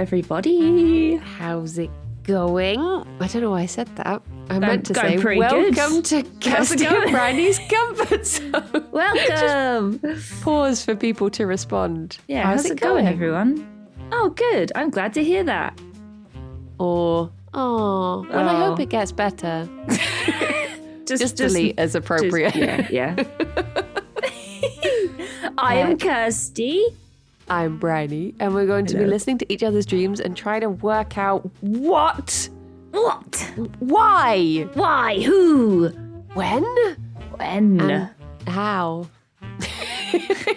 everybody. How's it going? I don't know why I said that. I meant to say welcome to Kirsty and Briony's Comfort Zone. Welcome. Pause for people to respond. Yeah, how's it going, everyone? Oh, good. I'm glad to hear that. Or, well, I hope it gets better. just delete as appropriate. Yeah. I am Kirsty. I'm Briony, and we're going to be listening to each other's dreams and try to work out what, why, who, when, and how.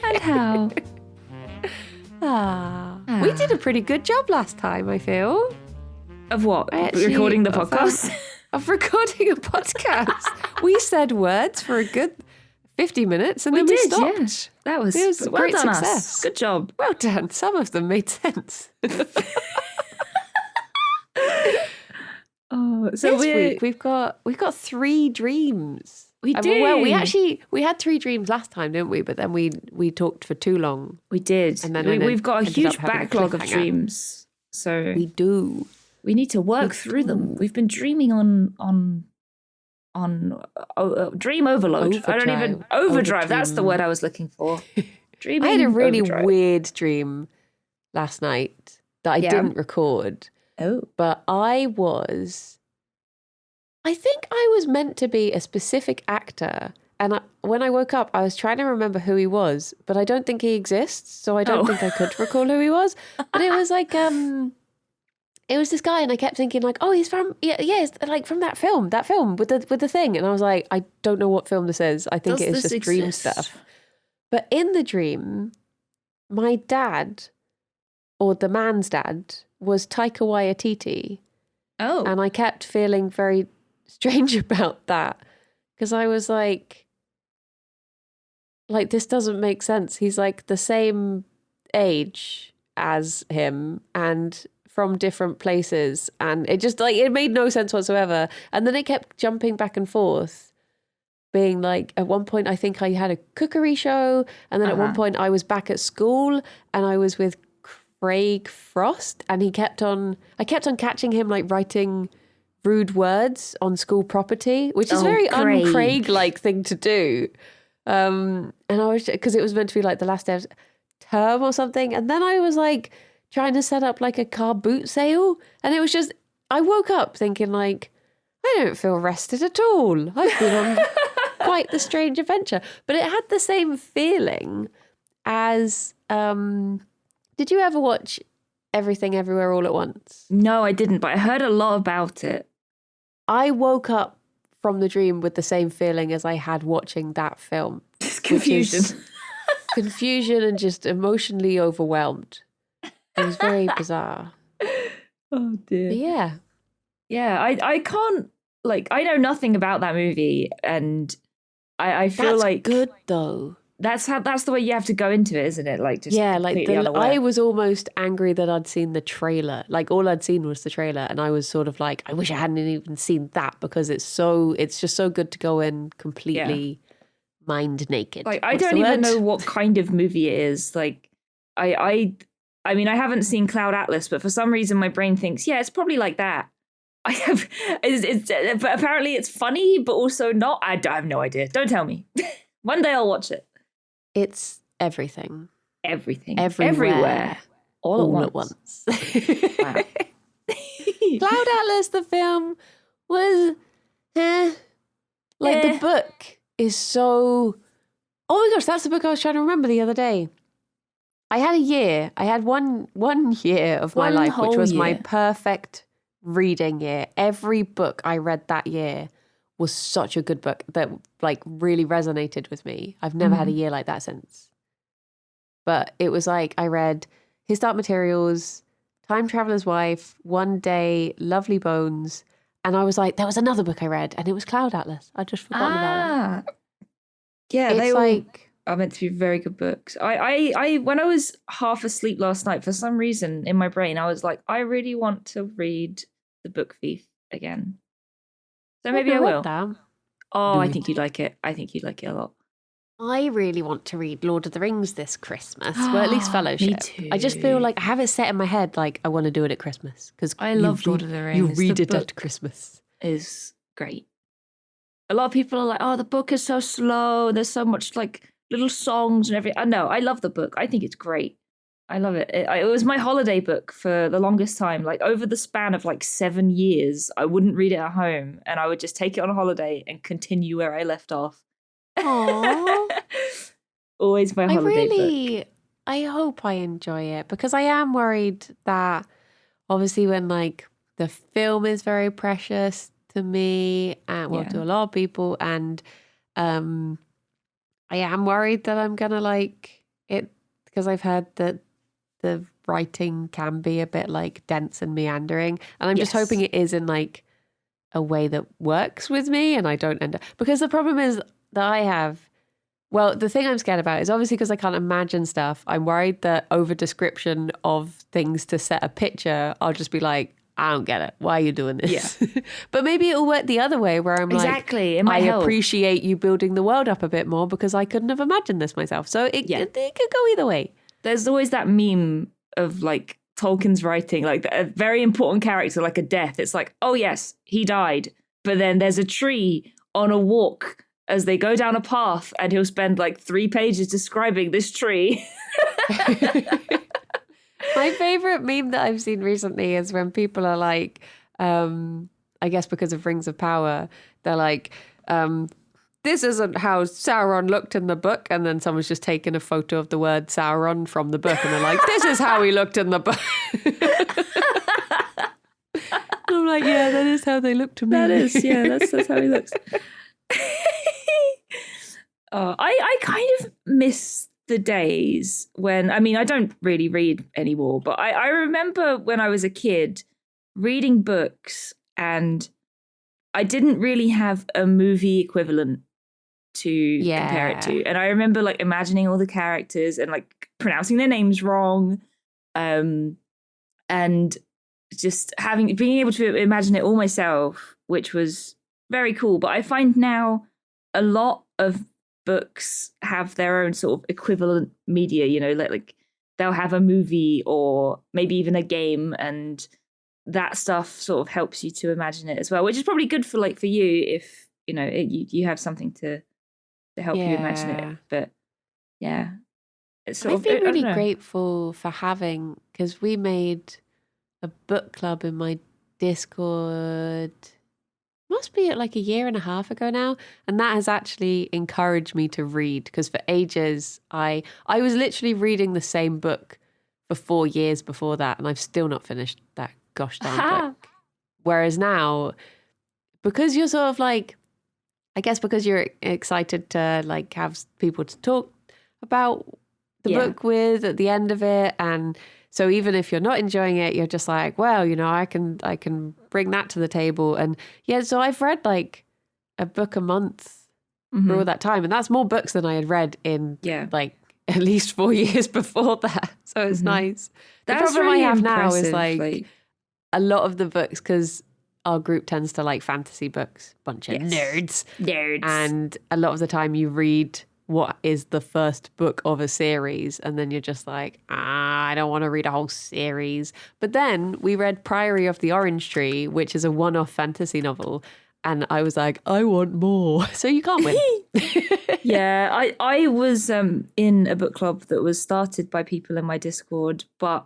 And how. We did a pretty good job last time, I feel. Of what? Recording the podcast? Of recording a podcast. We said words for a good 50 minutes and then we stopped. Yeah. That was a great success. Us. Good job. Well done. Some of them made sense. So this week we've got 3 dreams. We do. Well, we had 3 dreams last time, didn't we? But then we talked for too long. We did. And then we've got a huge backlog of dreams. So we do. We need to work through them. We've been dreaming on dream overload. Overdrive. That's the word I was looking for. Dreaming. I had a really overdrive. weird dream last night that I didn't record. Oh, but I think I was meant to be a specific actor. And when I woke up, I was trying to remember who he was, but I don't think he exists. So I don't think I could recall who he was. But it was like, it was this guy, and I kept thinking like, oh, he's from, it's like from that film with the thing. And I was like, I don't know what film this is. I think it is just dream stuff. But in the dream, my dad, or the man's dad, was Taika Waititi. Oh. And I kept feeling very strange about that. Because I was like, this doesn't make sense. He's like the same age as him and from different places. And it just it made no sense whatsoever. And then it kept jumping back and forth. Being like, at one point, I think I had a cookery show. And then at one point I was back at school and I was with Craig Frost. And I kept on catching him like writing rude words on school property, which is very un-Craig-like thing to do. And I was, because it was meant to be like the last day of term or something. And then I was like trying to set up like a car boot sale. And it was just, I woke up thinking like, I don't feel rested at all. I've been on quite the strange adventure. But it had the same feeling as, did you ever watch Everything Everywhere All at Once? No, I didn't, but I heard a lot about it. I woke up from the dream with the same feeling as I had watching that film. Just confusion. Confusion and just emotionally overwhelmed. It was very bizarre. Oh, dear. But yeah. Yeah, I can't, I know nothing about that movie, and I feel that's good though. That's the way you have to go into it, isn't it? I was almost angry that I'd seen the trailer. Like all I'd seen was the trailer, and I was sort of like, I wish I hadn't even seen that because it's just so good to go in completely mind naked. I don't even know what kind of movie it is. I mean, I haven't seen Cloud Atlas, but for some reason my brain thinks, it's probably like that. But apparently it's funny, but also not. I have no idea. Don't tell me. One day I'll watch it. It's everything. Everything. Everywhere. All at once. Wow. Cloud Atlas, the film, was the book is so... Oh my gosh, that's the book I was trying to remember the other day. I had one year of my life, which was my perfect reading year. Every book I read that year was such a good book that really resonated with me. I've never had a year like that since. But it was I read His Dark Materials, Time Traveler's Wife, One Day, Lovely Bones, and I was like, there was another book I read, and it was Cloud Atlas. I'd just forgotten about it. Yeah, they all are meant to be very good books. I when I was half asleep last night, for some reason in my brain, I was like, I really want to read The Book Thief again. So maybe I will. That. Oh, I think you'd like it. I think you'd like it a lot. I really want to read Lord of the Rings this Christmas, well, at least Fellowship. Me too. I just feel like I have it set in my head, like I want to do it at Christmas because I love Lord of the Rings. You read The it at book Christmas. is great. A lot of people are like, oh, the book is so slow. There's so much like little songs and everything. No, I love the book. I think it's great. I love it. It was my holiday book for the longest time. Like over the span of like 7 years, I wouldn't read it at home and I would just take it on a holiday and continue where I left off. Aww. Always my holiday book. I hope I enjoy it because I am worried that obviously when like the film is very precious to me and to a lot of people, and I am worried that I'm gonna like it because I've heard that the writing can be a bit like dense and meandering, and I'm just hoping it is in like a way that works with me and I don't end up, because the problem is that I have, well, the thing I'm scared about is obviously because I can't imagine stuff, I'm worried that over description of things to set a picture, I'll just be like, I don't get it. Why are you doing this? Yeah. But maybe it'll work the other way where I'm it like, help. Appreciate you building the world up a bit more because I couldn't have imagined this myself. So it could go either way. There's always that meme of like Tolkien's writing, like a very important character, like a death. It's like, oh yes, he died. But then there's a tree on a walk as they go down a path and he'll spend like 3 pages describing this tree. My favorite meme that I've seen recently is when people are like, I guess because of Rings of Power, they're like, this isn't how Sauron looked in the book. And then someone's just taken a photo of the word Sauron from the book. And they're like, this is how he looked in the book. I'm like, yeah, that is how they look to me. That is, yeah, that's how he looks. I kind of miss the days when, I mean, I don't really read anymore, but I remember when I was a kid reading books and I didn't really have a movie equivalent to compare it to. And I remember like imagining all the characters and like pronouncing their names wrong. And just being able to imagine it all myself, which was very cool. But I find now a lot of books have their own sort of equivalent media, you know, like they'll have a movie or maybe even a game, and that stuff sort of helps you to imagine it as well, which is probably good for you if, you know, you have something to help you imagine it. But yeah, it's I've been really grateful for having, because we made a book club in my Discord, must be like 1.5 years ago now, and that has actually encouraged me to read, because for ages I was literally reading the same book for 4 years before that, and I've still not finished that gosh darn book. Whereas now, because you're sort of like, I guess because you're excited to like have people to talk about the book with at the end of it, and so even if you're not enjoying it, you're just like, well, you know, I can bring that to the table. And yeah, so I've read like a book a month for all that time, and that's more books than I had read in like at least 4 years before that. So it's nice. The problem really I have now is like a lot of the books, because our group tends to like fantasy books, bunch of nerds, and a lot of the time you read what is the first book of a series, and then you're just like, I don't want to read a whole series. But then we read Priory of the Orange Tree, which is a one-off fantasy novel, and I was like, I want more. So you can't win. Yeah, I was in a book club that was started by people in my Discord, but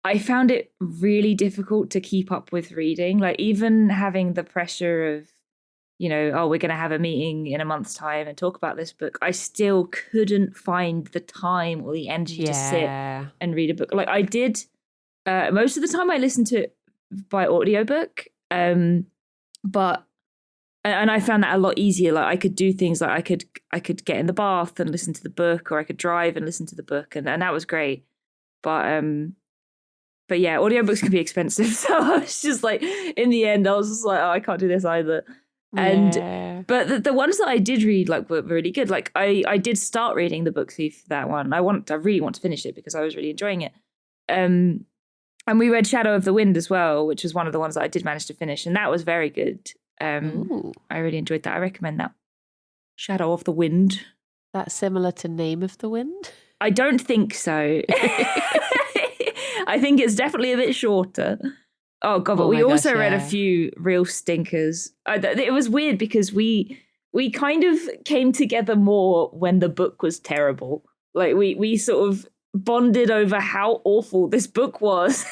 I found it really difficult to keep up with reading. Like even having the pressure of, you know, oh, we're going to have a meeting in a month's time and talk about this book, I still couldn't find the time or the energy to sit and read a book. Like I did, most of the time I listened to it by audiobook, but and I found that a lot easier. Like I could do things like I could get in the bath and listen to the book, or I could drive and listen to the book, and that was great. But yeah, audiobooks can be expensive. So I was just like, in the end, I was just like, oh, I can't do this either. And but the ones that I did read like were really good. Like I did start reading The Book Thief, that one. I really want to finish it because I was really enjoying it. And we read Shadow of the Wind as well, which was one of the ones that I did manage to finish, and that was very good. I really enjoyed that. I recommend that. Shadow of the Wind. That's similar to Name of the Wind? I don't think so. I think it's definitely a bit shorter. Oh god, but we also read a few real stinkers. It was weird because we kind of came together more when the book was terrible. Like we sort of bonded over how awful this book was.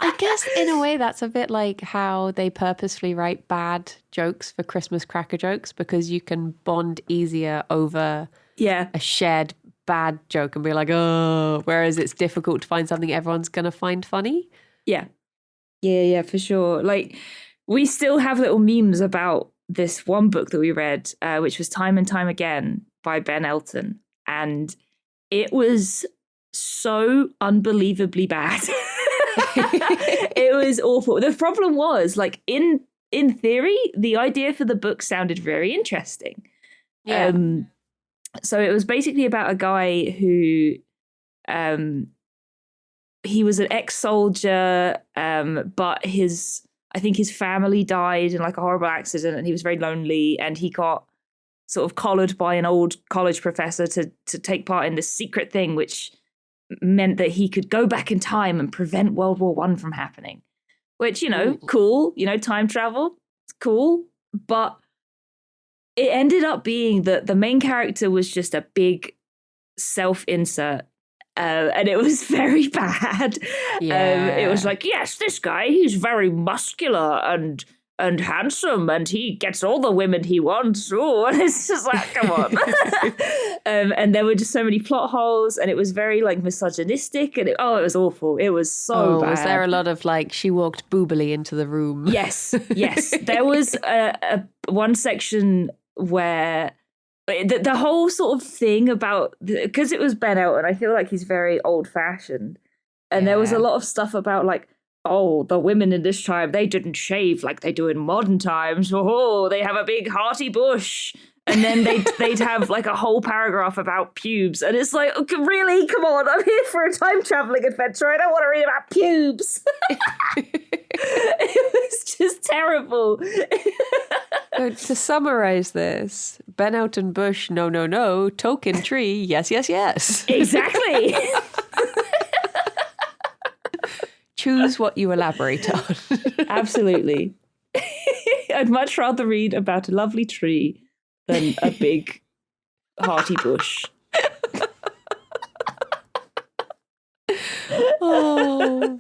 I guess in a way that's a bit like how they purposefully write bad jokes for Christmas cracker jokes, because you can bond easier over a shared bad joke and be like, oh, whereas it's difficult to find something everyone's going to find funny. Yeah, for sure. Like, we still have little memes about this one book that we read, which was Time and Time Again by Ben Elton. And it was so unbelievably bad. It was awful. The problem was, like, in theory, the idea for the book sounded very interesting. Yeah. So it was basically about a guy who he was an ex-soldier, but I think his family died in like a horrible accident, and he was very lonely, and he got sort of collared by an old college professor to take part in this secret thing, which meant that he could go back in time and prevent World War I from happening. Which, cool, time travel, it's cool, but it ended up being that the main character was just a big self-insert, and it was very bad. It was like, yes, this guy, he's very muscular and handsome, and he gets all the women he wants. Oh, and it's just like, come on. And there were just so many plot holes, and it was very like misogynistic, and it was awful. It was so bad. Was there a lot of like, she walked boobily into the room? Yes. There was a one section where the whole sort of thing about, because it was Ben Elton, I feel like he's very old fashioned, and there was a lot of stuff about like, oh, the women in this tribe, they didn't shave like they do in modern times. Oh, they have a big hearty bush. And then they'd have like a whole paragraph about pubes. And it's like, okay, really? Come on, I'm here for a time traveling adventure. I don't want to read about pubes. It was just terrible. So to summarize this, Ben Elton Bush, no, Tolkien tree, yes. Exactly. Choose what you elaborate on. Absolutely. I'd much rather read about a lovely tree than a big hearty bush. Oh.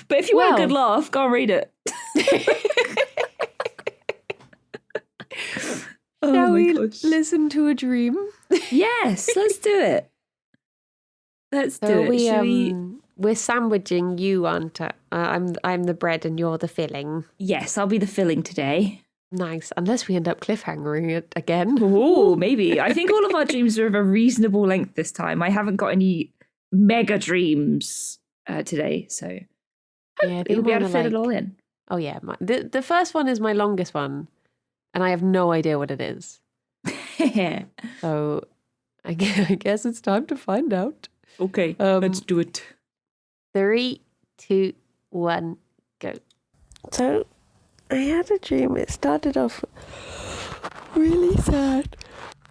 But if you want a good laugh, go and read it. Shall we listen to a dream? Yes, let's do it. Let's do it. We're sandwiching you onto. I'm the bread and you're the filling. Yes, I'll be the filling today. Nice, unless we end up cliffhangering it again. Oh, maybe. I think all of our dreams are of a reasonable length this time. I haven't got any mega dreams today, so we'll be able to fit it all in. Oh yeah, the first one is my longest one, and I have no idea what it is. So I guess it's time to find out. Okay, let's do it. 3, 2, 1, go. So I had a dream. It started off really sad,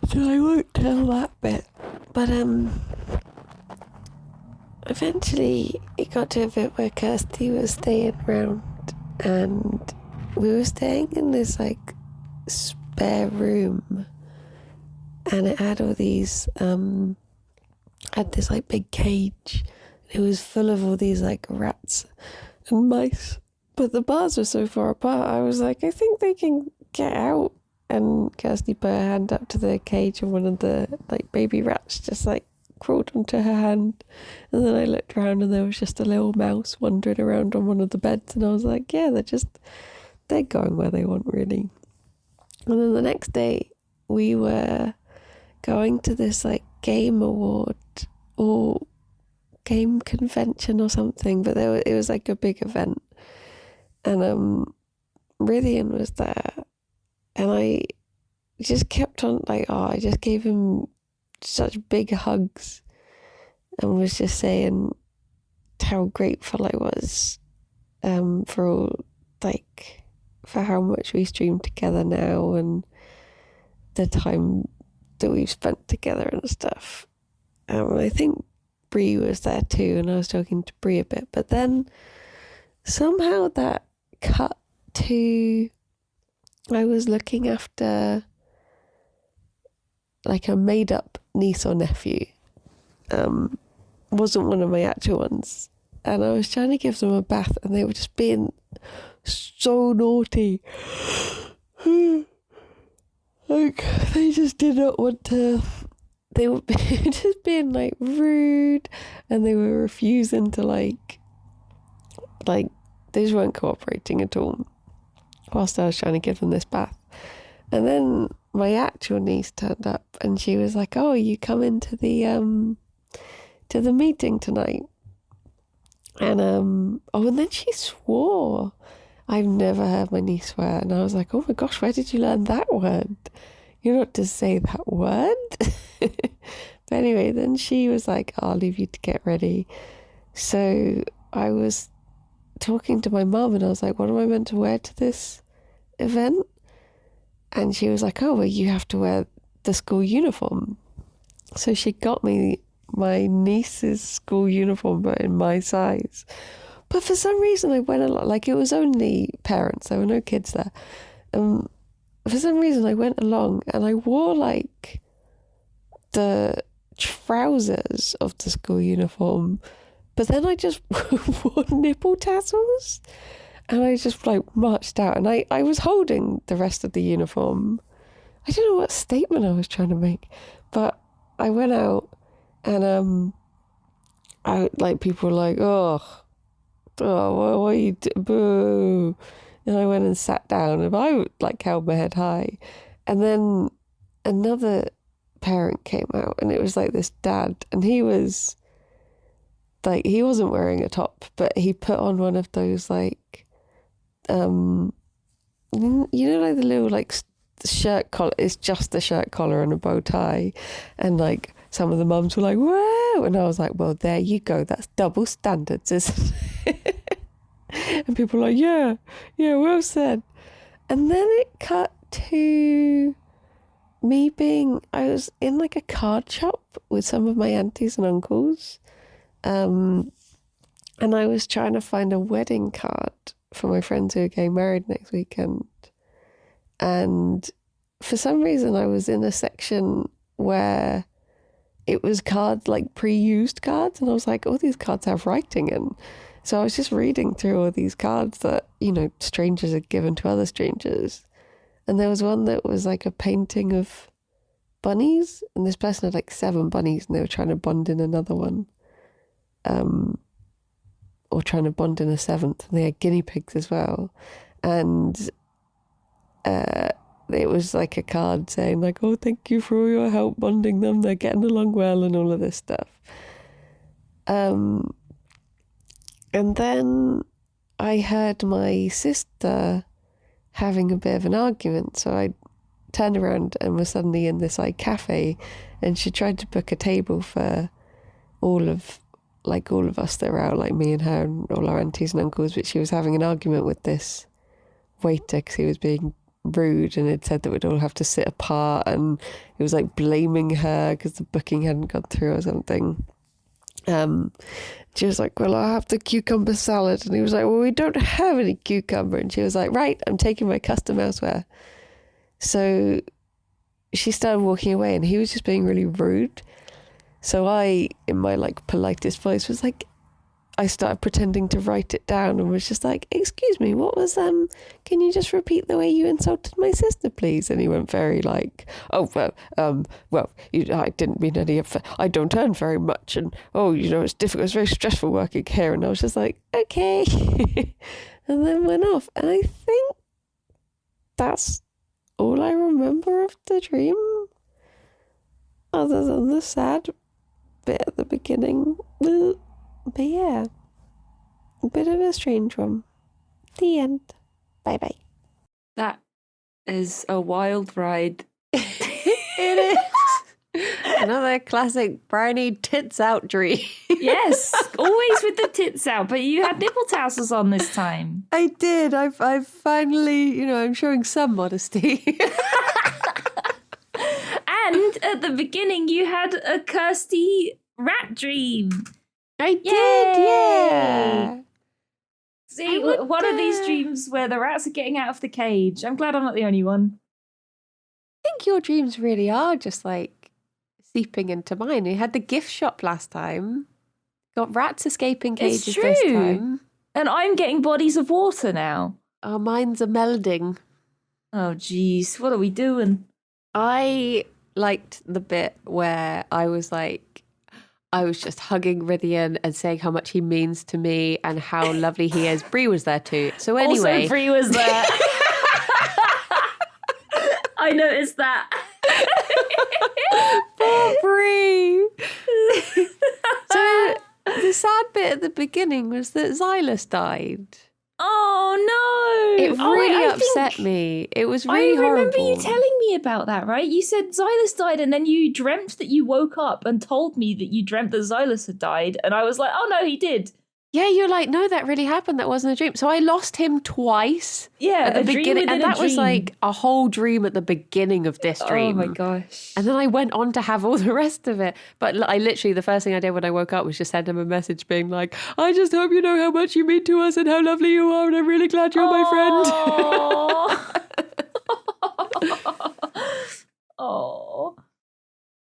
so I won't tell that bit. But eventually it got to a bit where Kirsty was staying around, and we were staying in this like spare room, and it had all these had this like big cage. It was full of all these like rats and mice, but the bars were so far apart. I was like, I think they can get out. And Kirsty put her hand up to the cage, and one of the like baby rats just like crawled onto her hand. And then I looked around, and there was just a little mouse wandering around on one of the beds. And I was like, yeah, they're going where they want, really. And then the next day we were going to this like game award or game convention or something, but it was like a big event, and Rithian was there, and I just kept on like, I just gave him such big hugs and was just saying how grateful I was for all, like, for how much we stream together now, and the time that we've spent together and stuff. I think Brie was there too, and I was talking to Brie a bit, but then somehow that cut to I was looking after like a made up niece or nephew. Wasn't one of my actual ones, and I was trying to give them a bath, and they were just being so naughty. Like, they just did not want to. They were just being like rude, and they were refusing to like they just weren't cooperating at all whilst I was trying to give them this bath. And then my actual niece turned up, and she was like, "Oh, you come into the meeting tonight?" And and then she swore. I've never heard my niece swear, and I was like, "Oh my gosh, where did you learn that word? You're not to say that word." But anyway, then she was like, "I'll leave you to get ready." So I was talking to my mum, and I was like, "What am I meant to wear to this event?" And she was like, "Oh, well, you have to wear the school uniform." So she got me my niece's school uniform, but in my size. But for some reason, I went along, like it was only parents, there were no kids there. For some reason, I went along, and I wore like the trousers of the school uniform, but then I just wore nipple tassels, and I just like marched out, and I was holding the rest of the uniform. I don't know what statement I was trying to make, but I went out, and people were like, oh, what are you boo. And I went and sat down, and I like held my head high. And then another parent came out, and it was like this dad, and he was like, he wasn't wearing a top, but he put on one of those like like the little like shirt collar. It's just the shirt collar and a bow tie, and like some of the mums were like, "Whoa!" And I was like, "Well, there you go. That's double standards, isn't it?" And people were like, yeah, well said. And then it cut to me I was in like a card shop with some of my aunties and uncles, and I was trying to find a wedding card for my friends who are getting married next weekend. And for some reason, I was in a section where it was cards, like pre-used cards, and I was like, "Oh, these cards have writing in." So I was just reading through all these cards that, strangers had given to other strangers. And there was one that was like a painting of bunnies, and this person had like 7 bunnies, and they were trying to bond in another one. Or trying to bond in a 7th. And they had guinea pigs as well. And it was like a card saying like, "Oh, thank you for all your help bonding them. They're getting along well," and all of this stuff. And then I heard my sister having a bit of an argument. So I turned around and was suddenly in this like cafe, and she tried to book a table for all of us that were out, like me and her and all our aunties and uncles. But she was having an argument with this waiter because he was being rude, and it said that we'd all have to sit apart, and it was like blaming her because the booking hadn't gone through or something. She was like, "Well, I'll have the cucumber salad." And he was like, "Well, we don't have any cucumber." And she was like, "Right, I'm taking my custom elsewhere." So she started walking away, and he was just being really rude. So I, in my like politest voice, was like, I started pretending to write it down, and was just like, "Excuse me, what was, can you just repeat the way you insulted my sister, please?" And he went very like, "Oh, I didn't mean any of it. I don't earn very much, and it's difficult, it's very stressful working here." And I was just like, "Okay." And then went off. And I think that's all I remember of the dream, other than the sad bit at the beginning. But yeah, a bit of a strange one. The end. Bye-bye. That is a wild ride. It is. Another classic Briony tits out dream. Yes, always with the tits out, but you had nipple tassels on this time. I did. I've finally, I'm showing some modesty. And at the beginning you had a Kirsty rat dream. I did, yeah. See, one of these dreams where the rats are getting out of the cage. I'm glad I'm not the only one. I think your dreams really are just like seeping into mine. We had the gift shop last time. Got rats escaping cages this time. And I'm getting bodies of water now. Our minds are melding. Oh, jeez. What are we doing? I liked the bit where I was just hugging Rythian and saying how much he means to me and how lovely he is. Bree was there too. So anyway. Also, Bree was there. I noticed that. Poor Bree. So the sad bit at the beginning was that Xylus died. Oh, no. It really upset me. It was really horrible. I remember you telling me about that, right? You said Xylus died and then you dreamt that you woke up and told me that you dreamt that Xylus had died. And I was like, oh, no, he did. Yeah, you're like, no, that really happened. That wasn't a dream. So I lost him twice. Yeah, at the beginning, and that was like a whole dream at the beginning of this dream. Oh my gosh! And then I went on to have all the rest of it. But I literally, the first thing I did when I woke up was just send him a message, being like, "I just hope you know how much you mean to us and how lovely you are, and I'm really glad you're my friend." Oh.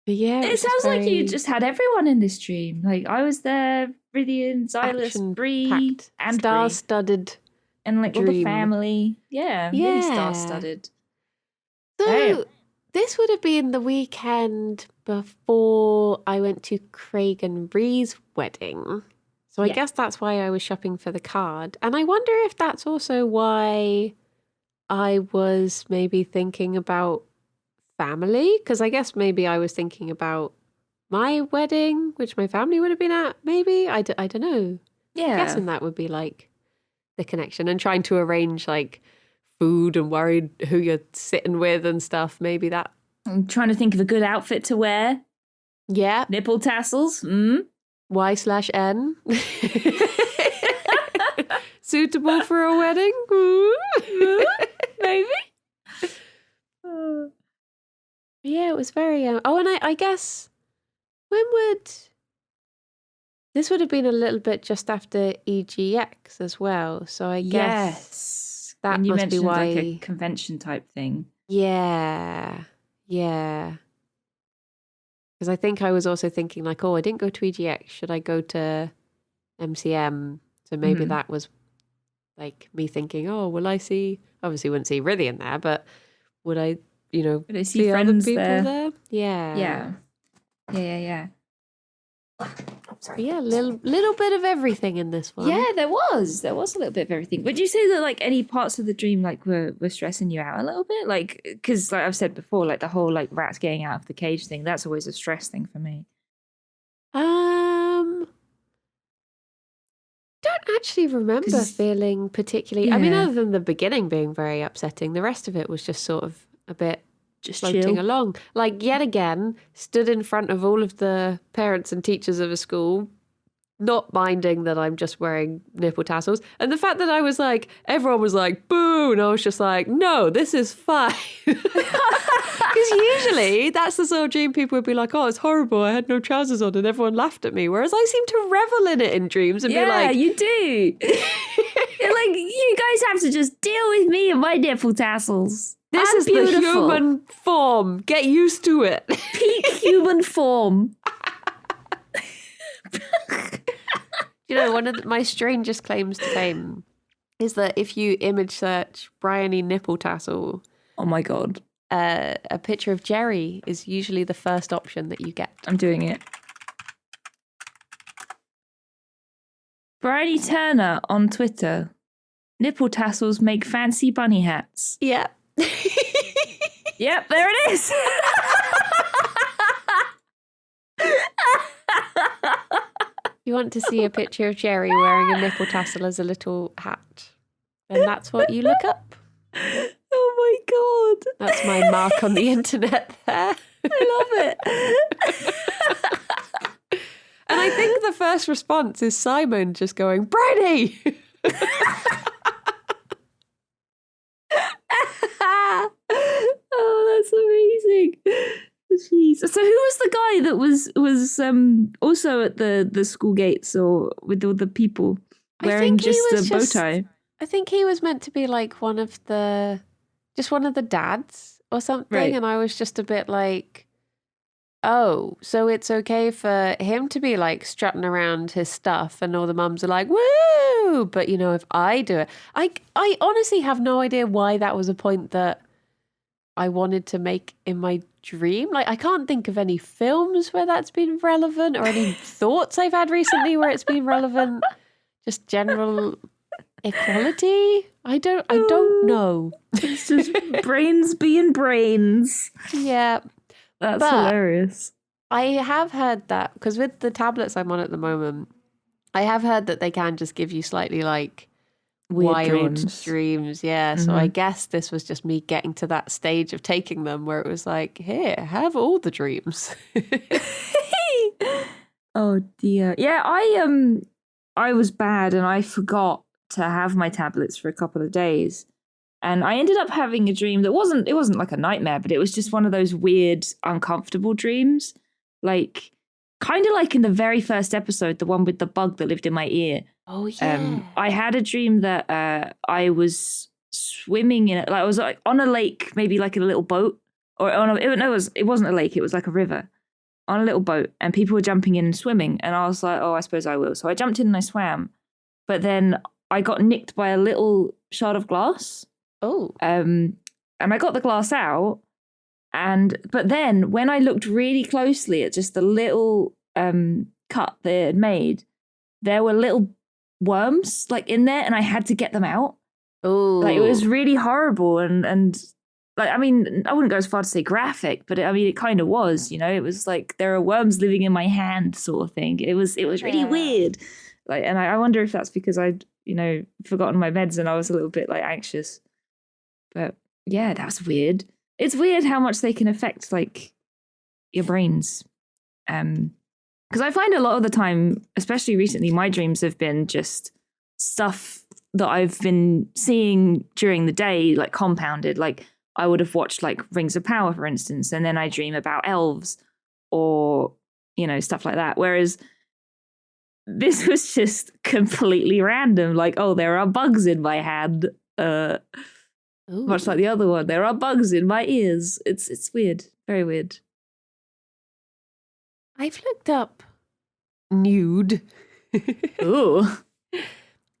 Yeah, it sounds like you just had everyone in this dream. Like I was there, Rythian, Xylus, Bree, and star-studded, and like all the family. Yeah, really star-studded. So this would have been the weekend before I went to Craig and Bree's wedding. So I guess that's why I was shopping for the card. And I wonder if that's also why I was maybe thinking about family, because I guess maybe I was thinking about my wedding, which my family would have been at, maybe. I don't know. Yeah. I'm guessing that would be like the connection, and trying to arrange like food and worried who you're sitting with and stuff. Maybe that. I'm trying to think of a good outfit to wear. Yeah. Nipple tassels. Y/N. Suitable for a wedding? Maybe. Yeah, it was very... and I guess, this would have been a little bit just after EGX as well. So I guess that and you must be why... like a convention type thing. Yeah. Because I think I was also thinking like, I didn't go to EGX. Should I go to MCM? So maybe that was like me thinking, will I see... Obviously wouldn't see Rythian there, but would I... But I see friends other people there. Yeah. So yeah, little bit of everything in this one. Yeah, there was a little bit of everything. Would you say that like any parts of the dream like were stressing you out a little bit? Like, because like I've said before, like the whole like rats getting out of the cage thing, that's always a stress thing for me. Don't actually remember feeling particularly. I mean, other than the beginning being very upsetting, the rest of it was just sort of a bit just floating along. Like, yet again, stood in front of all of the parents and teachers of a school, not minding that I'm just wearing nipple tassels. And the fact that I was like, everyone was like, boo, and I was just like, no, this is fine. Because usually that's the sort of dream people would be like, oh, it's horrible, I had no trousers on, and everyone laughed at me. Whereas I seem to revel in it in dreams and be like... Yeah, you do. You're like, you guys have to just deal with me and my nipple tassels. This is the human form. Get used to it. Peak human form. One of my strangest claims to fame is that if you image search Briony nipple tassel, oh my god, a picture of Jerry is usually the first option that you get. I'm doing it. Briony Turner on Twitter. Nipple tassels make fancy bunny hats. Yeah. Yep, there it is. You want to see a picture of Jerry wearing a nipple tassel as a little hat, then that's what you look up. Oh my god. That's my mark on the internet there. I love it. And I think the first response is Simon just going, Briony! Oh, that's amazing. So who was the guy that was also at the school gates or with all the people wearing just the bow tie? I think he was meant to be like one of the dads or something, Right. and I was just a bit like, oh, so it's okay for him to be like strutting around his stuff, and all the mums are like, woo! But you know, if I do it, I honestly have no idea why that was a point that I wanted to make in my dream. Like, I can't think of any films where that's been relevant or any thoughts I've had recently where it's been relevant. Just general equality. I don't know. It's just brains being brains. Yeah. That's hilarious. I have heard that, because with the tablets I'm on at the moment, I have heard that they can just give you slightly like Weird wild dreams. Yeah. So I guess this was just me getting to that stage of taking them where it was like, here, have all the dreams. Oh dear. Yeah, I was bad and I forgot to have my tablets for a couple of days. And I ended up having a dream that wasn't like a nightmare, but it was just one of those weird, uncomfortable dreams. Like, kind of like in the very first episode, the one with the bug that lived in my ear. Oh, yeah. I had a dream that I was swimming in it. Like, I was like on a lake, maybe like in a little boat. It wasn't a lake, it was like a river. On a little boat, and people were jumping in and swimming. And I was like, oh, I suppose I will. So I jumped in and I swam. But then I got nicked by a little shard of glass. Oh. And I got the glass out, but then when I looked really closely at just the little cut they had made, there were little worms like in there, and I had to get them out. Oh. Like, it was really horrible, and like, I mean, I wouldn't go as far to say graphic, but it kind of was, you know. It was like there are worms living in my hand, sort of thing. It was really weird. Like, and I wonder if that's because I'd, you know, forgotten my meds and I was a little bit like anxious. But yeah, that's weird. It's weird how much they can affect like your brains. Because I find a lot of the time, especially recently, my dreams have been just stuff that I've been seeing during the day, like compounded. Like, I would have watched like Rings of Power, for instance, and then I dream about elves or, you know, stuff like that. Whereas this was just completely random. Like, oh, there are bugs in my hand. Much like the other one, there are bugs in my ears. It's weird, very weird. I've looked up nude. Ooh.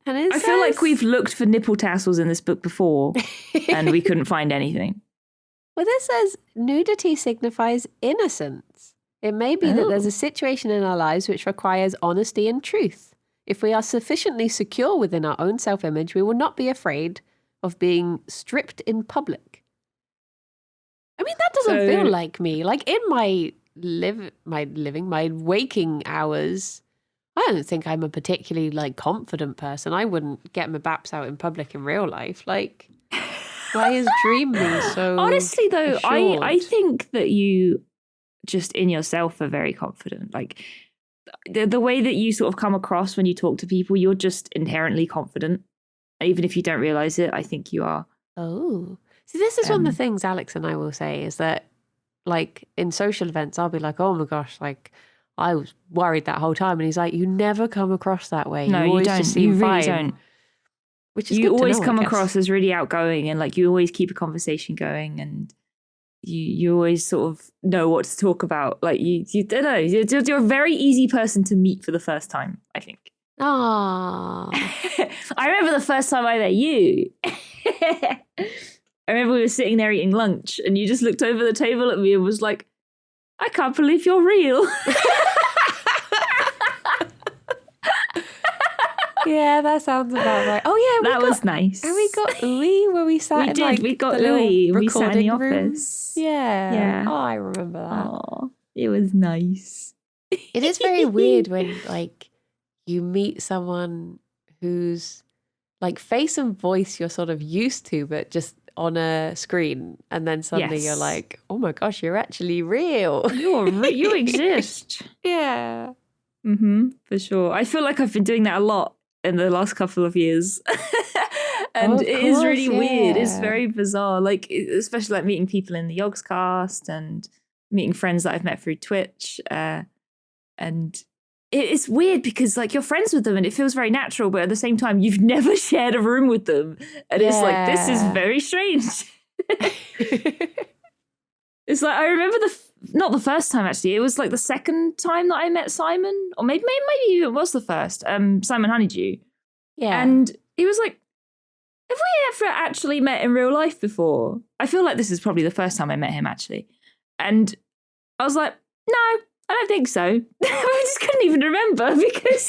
And I feel like we've looked for nipple tassels in this book before and we couldn't find anything. Well, this says nudity signifies innocence. It may be that there's a situation in our lives which requires honesty and truth. If we are sufficiently secure within our own self-image, we will not be afraid of being stripped in public. I mean, that doesn't feel like me. Like, in my waking hours, I don't think I'm a particularly like confident person. I wouldn't get my baps out in public in real life. Like, why is dream me so honestly though, assured? I think that you just in yourself are very confident. Like, the way that you sort of come across when you talk to people, you're just inherently confident. Even if you don't realize it, I think you are. Oh. See, this is one of the things Alex and I will say is that, like, in social events, I'll be like, oh my gosh, like, I was worried that whole time. And he's like, you never come across that way. No, you don't. Just seem you really fine. don't. Which is you good to always know, come I guess. across as really outgoing, and like you always keep a conversation going, and you always sort of know what to talk about. Like, you don't know. You're a very easy person to meet for the first time, I think. Ah. I remember the first time I met you. I remember we were sitting there eating lunch and you just looked over the table at me and was like, I can't believe you're real. Yeah, that sounds about right. Oh yeah, that was nice. And we got Louis where we sat. We in, did. Like, we got the Louis. We sat in the recording room. office. Yeah. Oh, I remember that. Oh, it was nice. It is very weird when like you meet someone whose like face and voice you're sort of used to, but just on a screen, and then suddenly you're like, oh my gosh, you're actually real. You exist. Yeah. For sure. I feel like I've been doing that a lot in the last couple of years. And it is really weird. It's very bizarre. Like, especially like meeting people in the Yogscast and meeting friends that I've met through Twitch. And it's weird because like you're friends with them and it feels very natural, but at the same time, you've never shared a room with them. And it's like, this is very strange. It's like, I remember not the first time actually, it was like the second time that I met Simon, or maybe even it was the first, Simon Honeydew. Yeah. And he was like, have we ever actually met in real life before? I feel like this is probably the first time I met him actually. And I was like, no, I don't think so. I just couldn't even remember because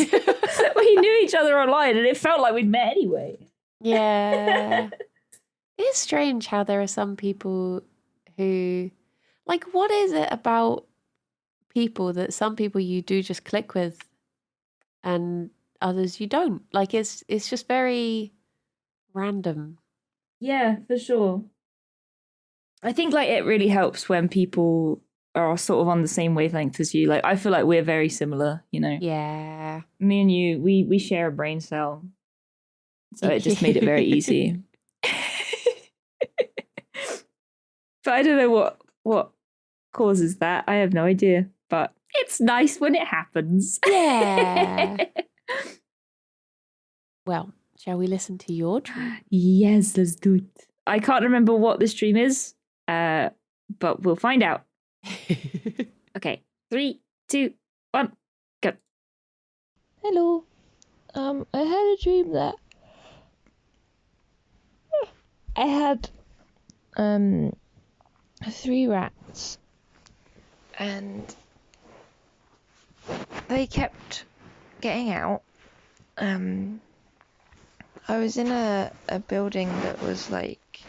we knew each other online and it felt like we'd met anyway. Yeah. It's strange how there are some people who, like, what is it about people that some people you do just click with and others you don't? Like, it's just very random. Yeah, for sure. I think like it really helps when people are sort of on the same wavelength as you. Like, I feel like we're very similar, you know? Yeah. Me and you, we share a brain cell. So it just made it very easy. But I don't know what causes that. I have no idea. But it's nice when it happens. Yeah. Well, shall we listen to your dream? Yes, let's do it. I can't remember what this dream is, but we'll find out. Okay, 3, 2, 1, go. Hello. I had a dream that I had 3 rats, and they kept getting out. I was in a building that was like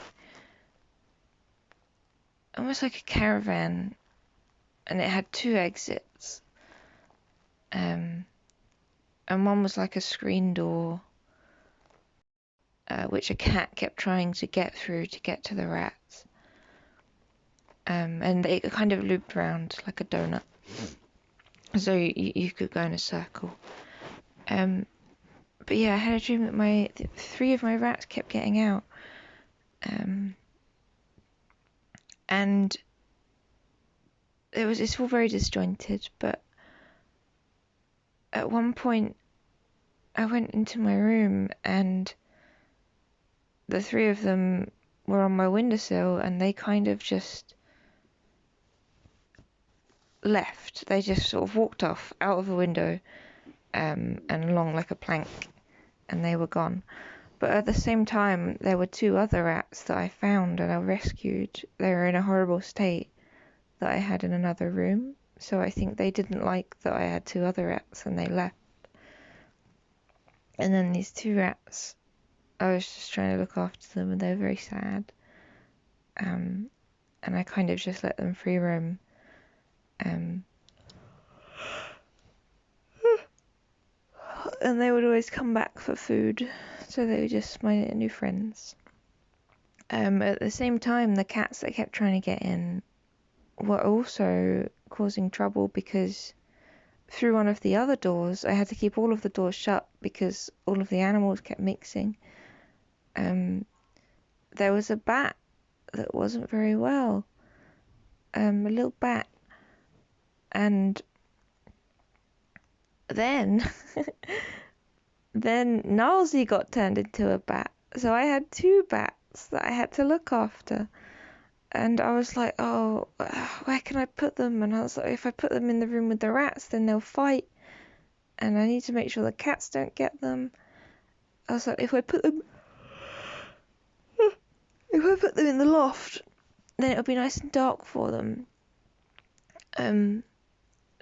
almost like a caravan, and it had 2 exits. And one was like a screen door, which a cat kept trying to get through to get to the rats. And it kind of looped around like a donut, so you could go in a circle. But yeah, I had a dream that 3 of my rats kept getting out. And it's all very disjointed, but at one point I went into my room and the 3 of them were on my windowsill and they kind of just left. They just sort of walked off out of the window and along like a plank, and they were gone. But at the same time, there were 2 other rats that I found and I rescued. They were in a horrible state that I had in another room. So I think they didn't like that I had 2 other rats and they left. And then these 2 rats, I was just trying to look after them and they were very sad. And I kind of just let them free roam. And they would always come back for food, so they were just my new friends. At the same time, the cats that kept trying to get in were also causing trouble because through one of the other doors, I had to keep all of the doors shut because all of the animals kept mixing. There was a bat that wasn't very well, a little bat, and then Gnarlsy got turned into a bat, so I had 2 bats that I had to look after. And I was like, oh, where can I put them? And I was like, if I put them in the room with the rats, then they'll fight. And I need to make sure the cats don't get them. I was like, if I put them in the loft, then it'll be nice and dark for them.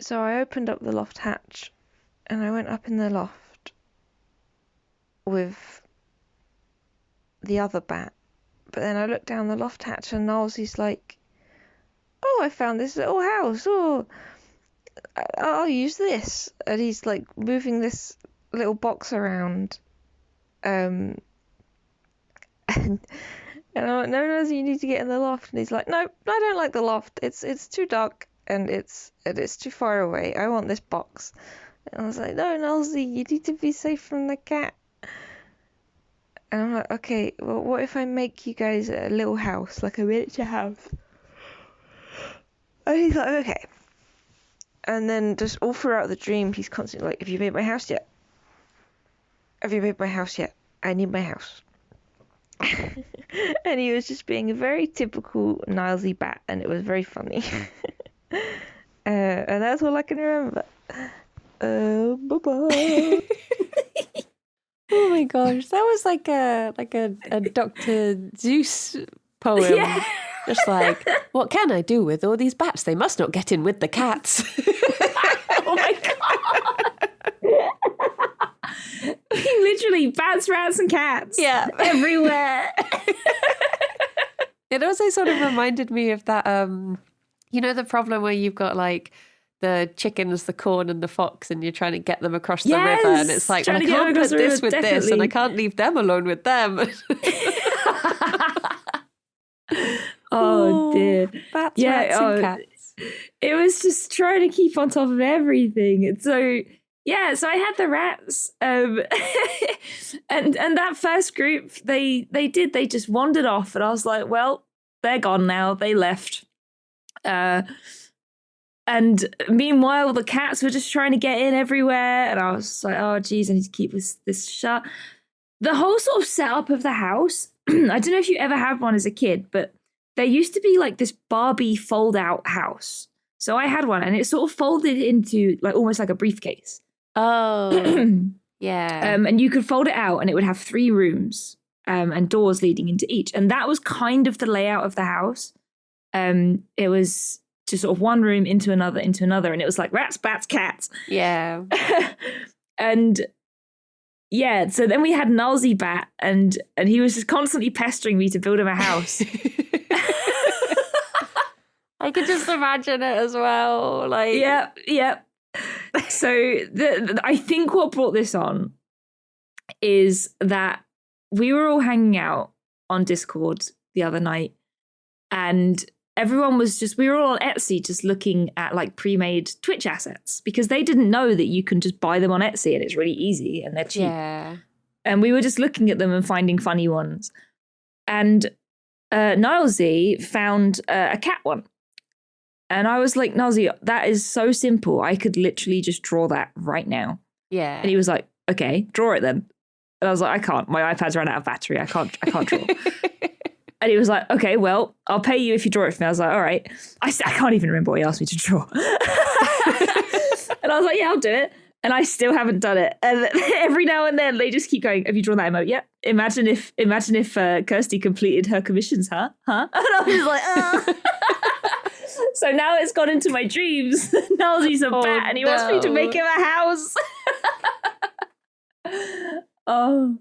So I opened up the loft hatch, and I went up in the loft with the other bat. But then I looked down the loft hatch and Gnarlsy's like, oh, I found this little house. Oh, I'll use this. And he's like moving this little box around. And I'm like, no, Gnarlsy, you need to get in the loft. And he's like, no, I don't like the loft. It's too dark and it's too far away. I want this box. And I was like, no, Gnarlsy, you need to be safe from the cat. And I'm like, okay, well, what if I make you guys a little house, like a miniature house? And he's like, okay. And then just all throughout the dream, he's constantly like, have you made my house yet? Have you made my house yet? I need my house. And he was just being a very typical Nilesy bat, and it was very funny. And that's all I can remember. Bye-bye. Oh my gosh, that was like a Dr. Zeus poem. Yeah. Just like, what can I do with all these bats? They must not get in with the cats. Oh my god. Literally bats, rats and cats. Yeah. Everywhere. It also sort of reminded me of that you know, the problem where you've got like the chickens, the corn and the fox, and you're trying to get them across the river, and it's like, well, I can't put this with this, and I can't leave them alone with them. Oh dear. Bats, rats and cats. It was just trying to keep on top of everything. And so so I had the rats. And that first group, they just wandered off, and I was like, well, they're gone now. They left. And meanwhile, the cats were just trying to get in everywhere. And I was like, oh, geez, I need to keep this shut. The whole sort of setup of the house, I don't know if you ever had one as a kid, but there used to be like this Barbie fold-out house. So I had one, and it sort of folded into like almost like a briefcase. Oh, yeah. And you could fold it out, and it would have 3 rooms and doors leading into each. And that was kind of the layout of the house. It was just sort of one room into another, and it was like rats, bats, cats. Yeah. And yeah, so then we had Nilesy Bat, and he was just constantly pestering me to build him a house. I could just imagine it as well. Like, Yep. So I think what brought this on is that we were all hanging out on Discord the other night, and everyone was we were all on Etsy just looking at like pre-made Twitch assets, because they didn't know that you can just buy them on Etsy and it's really easy and they're cheap. Yeah. And we were just looking at them and finding funny ones. And Nilesy found a cat one. And I was like, Nilesy, that is so simple. I could literally just draw that right now. Yeah. And he was like, okay, draw it then. And I was like, I can't. My iPad's run out of battery. I can't draw. And he was like, okay, well, I'll pay you if you draw it for me. I was like, all right. I can't even remember what he asked me to draw. And I was like, yeah, I'll do it. And I still haven't done it. And every now and then they just keep going, have you drawn that emote? Yeah. Imagine if Kirsty completed her commissions, huh? And I was like, So now it's gone into my dreams. Nilesy's a bat and he wants me to make him a house. Oh.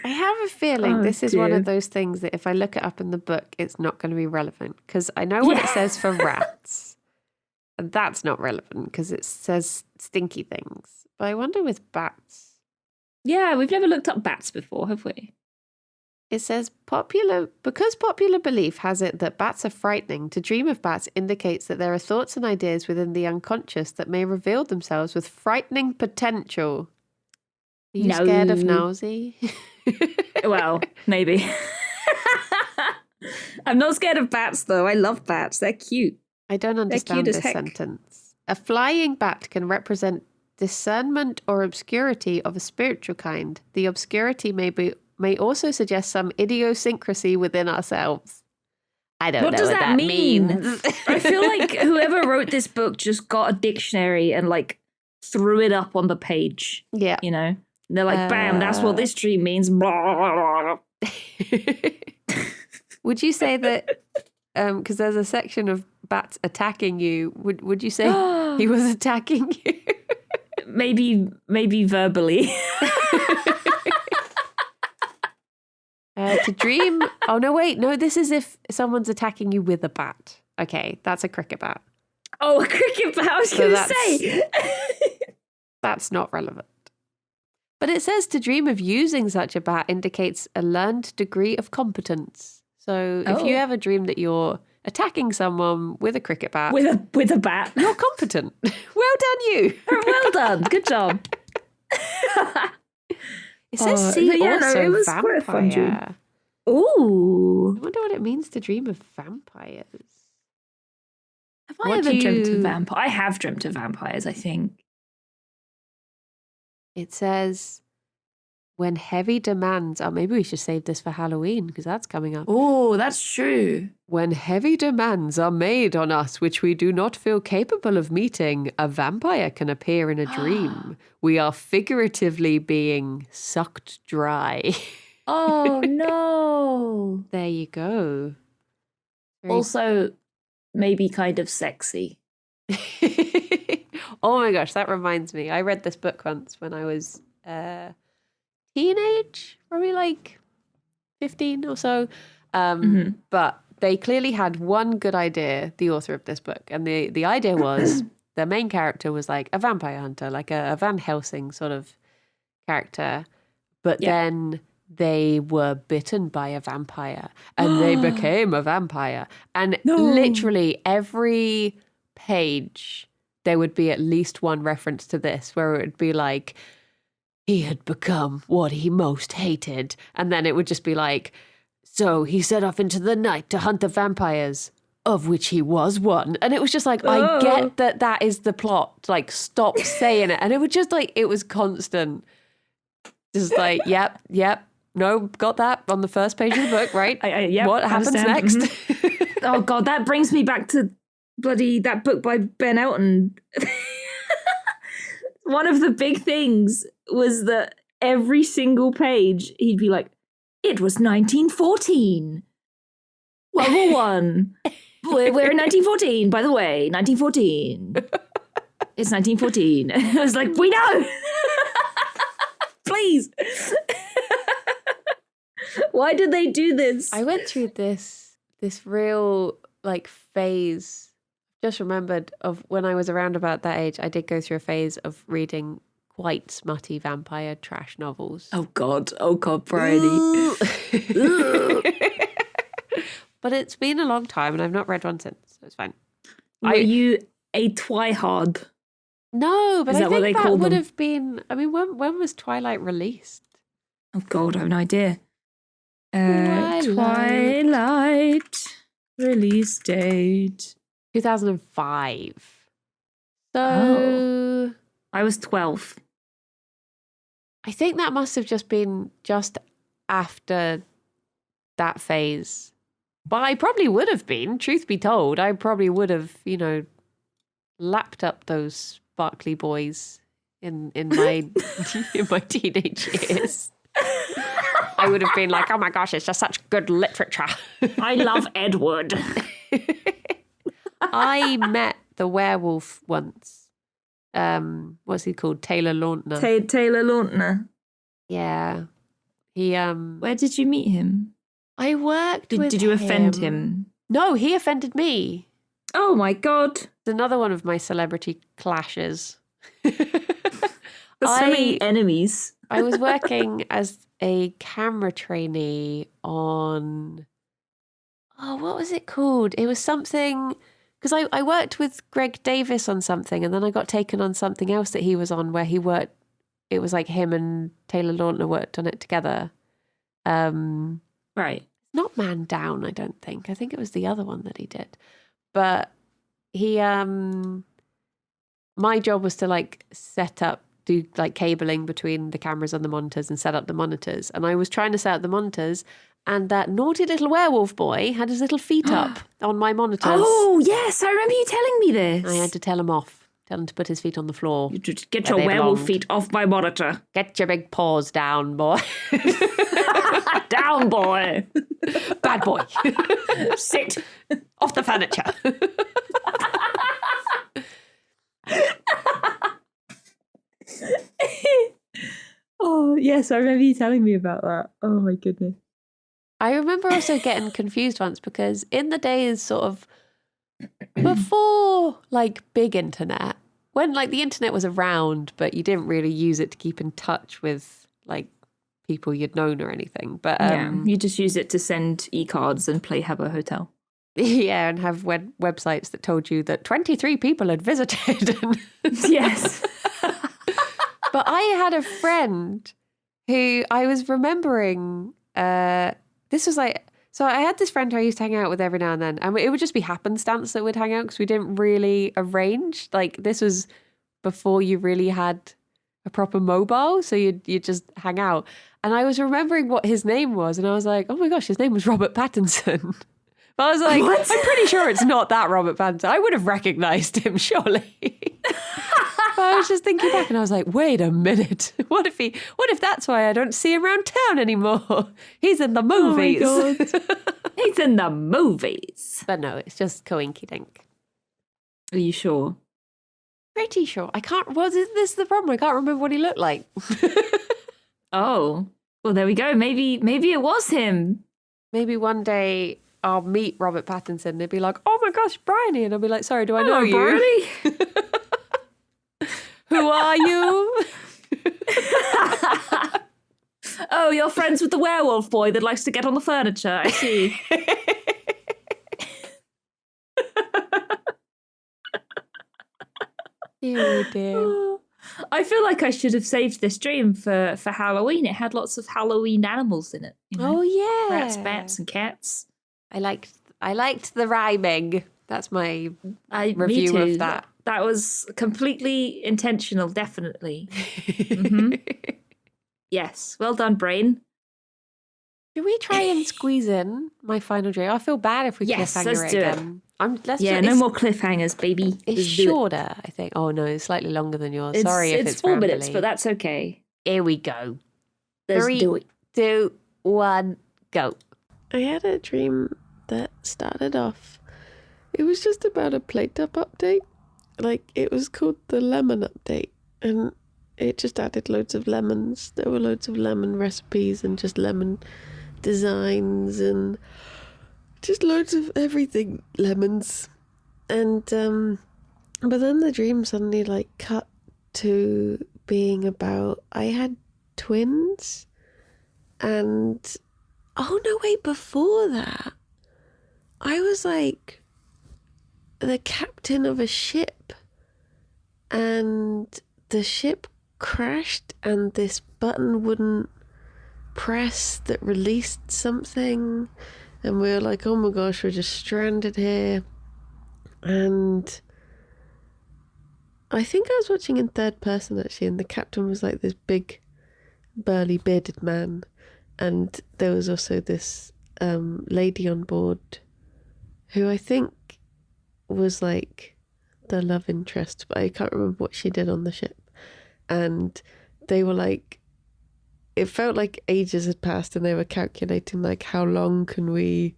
I have a feeling this is one of those things that if I look it up in the book, it's not going to be relevant, because I know what it says for rats, and that's not relevant because it says stinky things. But I wonder with bats. Yeah, we've never looked up bats before, have we? It says because popular belief has it that bats are frightening, to dream of bats indicates that there are thoughts and ideas within the unconscious that may reveal themselves with frightening potential. Are you scared of Nilesy? Well, maybe. I'm not scared of bats, though. I love bats. They're cute. I don't understand this sentence. A flying bat can represent discernment or obscurity of a spiritual kind. The obscurity may also suggest some idiosyncrasy within ourselves. I don't know what that means. I feel like whoever wrote this book just got a dictionary and like threw it up on the page. Yeah. You know? And they're like, bam, that's what this dream means. Would you say that, because there's a section of bats attacking you, would you say he was attacking you? Maybe verbally. To dream. Oh, no, wait. No, this is if someone's attacking you with a bat. Okay, that's a cricket bat. Oh, a cricket bat. I was going to say. That's not relevant. But it says to dream of using such a bat indicates a learned degree of competence. So if you ever dream that you're attacking someone with a cricket bat. With a bat. You're competent. Well done, you. Well done. Good job. It says see also it was vampire. Ooh. I wonder what it means to dream of vampires. Have I ever dreamt of vampires? I have dreamt of vampires, I think. It says, when heavy demands... Oh, maybe we should save this for Halloween because that's coming up. Oh, that's true. When heavy demands are made on us which we do not feel capable of meeting, a vampire can appear in a dream. We are figuratively being sucked dry. Oh, no. There you go. Also, maybe kind of sexy. Oh my gosh, that reminds me. I read this book once when I was teenage, probably like 15 or so. But they clearly had one good idea, the author of this book. And the idea was the main character was like a vampire hunter, like a Van Helsing sort of character. But then they were bitten by a vampire and they became a vampire. And literally every page, there would be at least one reference to this where it would be like, he had become what he most hated. And then it would just be like, so he set off into the night to hunt the vampires, of which he was one. And it was just like, I get that is the plot. Like, stop saying it. And it would just like, it was constant. Just like, yep. No, got that on the first page of the book, right? What happens next? Oh, God, that brings me back to bloody that book by Ben Elton. One of the big things was that every single page, he'd be like, it was 1914. World War One. We're in 1914, by the way. 1914. It's 1914. I was like, we know. Please. Why did they do this? I went through this real like phase. Just remembered of when I was around about that age, I did go through a phase of reading quite smutty vampire trash novels. Oh God, Briony. But it's been a long time and I've not read one since, so it's fine. Were you a twihard? No, but I think that would them? have been, I mean, when was Twilight released? Oh God, I have no idea. Twilight release date. 2005. So I was 12. I think that must have just been just after that phase. But I probably would have been, truth be told, I probably would have, lapped up those sparkly boys in my in my teenage years. I would have been like, oh my gosh, it's just such good literature. I love Edward. I met the werewolf once. What's he called? Taylor Lautner. Taylor Lautner. Yeah. He Where did you meet him? I worked with him. Did you offend him? No, he offended me. Oh my God. It's another one of my celebrity clashes. There's so many enemies. I was working as a camera trainee on... Oh, what was it called? It was something... Because I worked with Greg Davis on something and then I got taken on something else that he was on where he worked... It was like him and Taylor Lautner worked on it together. Right. Not Man Down, I don't think. I think it was the other one that he did. But he... my job was to like set up, do like cabling between the cameras and the monitors and set up the monitors. And I was trying to set up the monitors and that naughty little werewolf boy had his little feet up on my monitors. Oh, yes. I remember you telling me this. I had to tell him off. Tell him to put his feet on the floor. Get your werewolf feet off my monitor. Get your big paws down, boy. Down, boy. Bad boy. Sit. Off the furniture. Oh, yes. I remember you telling me about that. Oh, my goodness. I remember also getting confused once because in the days sort of before like big internet, when like the internet was around, but you didn't really use it to keep in touch with like people you'd known or anything. But you just use it to send e-cards and play Habbo Hotel. Yeah, and have websites that told you that 23 people had visited. Yes. But I had a friend who I was remembering this was like, so I had this friend who I used to hang out with every now and then, and it would just be happenstance that we'd hang out because we didn't really arrange. Like, this was before you really had a proper mobile, so you'd just hang out. And I was remembering what his name was, and I was like, oh my gosh, his name was Robert Pattinson. But I was like, what? I'm pretty sure it's not that Robert Pattinson. I would have recognised him, surely. But I was just thinking back, and I was like, wait a minute. What if that's why I don't see him around town anymore? He's in the movies. Oh my God. He's in the movies. But no, it's just coinky dink. Are you sure? Pretty sure. I can't. Well, this is the problem. I can't remember what he looked like. Oh, well, there we go. Maybe it was him. Maybe one day I'll meet Robert Pattinson and they'll be like, oh my gosh, Briony. And I'll be like, sorry, do I know you? Briony. Who are you? Oh, you're friends with the werewolf boy that likes to get on the furniture. I see. You do. I feel like I should have saved this dream for Halloween. It had lots of Halloween animals in it. You know? Oh yeah, Rats, bats, and cats. I liked the rhyming. That's my Me review too. of that. That was completely intentional, definitely. Mm-hmm. Yes, well done, brain. Should we try and squeeze in my final dream? I feel bad if we Yes, cliffhanger let's it do it. again. No more cliffhangers, baby. It's Let's do it. shorter, I think. Oh no, it's slightly longer than yours. Sorry if it's 4 minutes, rambly. but that's okay. Here we go. Let's 3, do it. 2, 1, go. I had a dream that started off. It was just about a plate up update. Like, it was called the lemon update, and it just added loads of lemons. There were loads of lemon recipes and just lemon designs and just loads of everything lemons. And but then the dream suddenly like cut to being about, I had twins, and oh no, wait, before that I was like the captain of a ship, and the ship crashed and this button wouldn't press that released something, and we were like, oh my gosh, we're just stranded here. And I think I was watching in third person actually, and the captain was like this big burly bearded man, and there was also this lady on board who I think was like the love interest, but I can't remember what she did on the ship. And they were like, it felt like ages had passed, and they were calculating like, how long can we